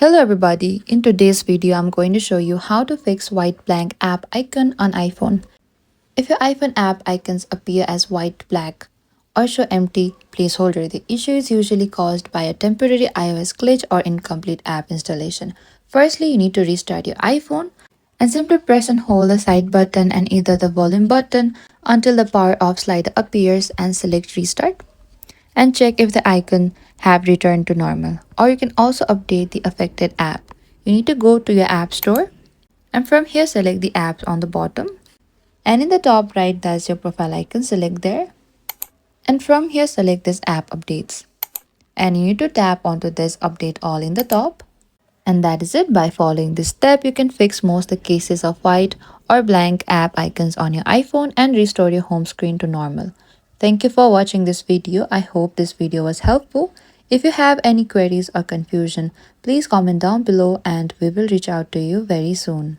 Hello everybody, in today's video I'm going to show you how to fix white blank app icon on iPhone. If your iPhone app icons appear as white black or show empty placeholder, the issue is usually caused by a temporary iOS glitch or incomplete app installation. Firstly, you need to restart your iPhone and simply press and hold the side button and either the volume button until the power off slider appears and select restart and check if the icon have returned to normal. Or you can also update the affected app. You need to go to your app store and from here select the apps on the bottom and in the top right that's your profile icon, select there and from here select this app updates and you need to tap onto this update all in the top. And that is it. By following this step, you can fix most the cases of white or blank app icons on your iPhone and restore your home screen to normal. Thank you for watching this video. I hope this video was helpful. If you have any queries or confusion, please comment down below and we will reach out to you very soon.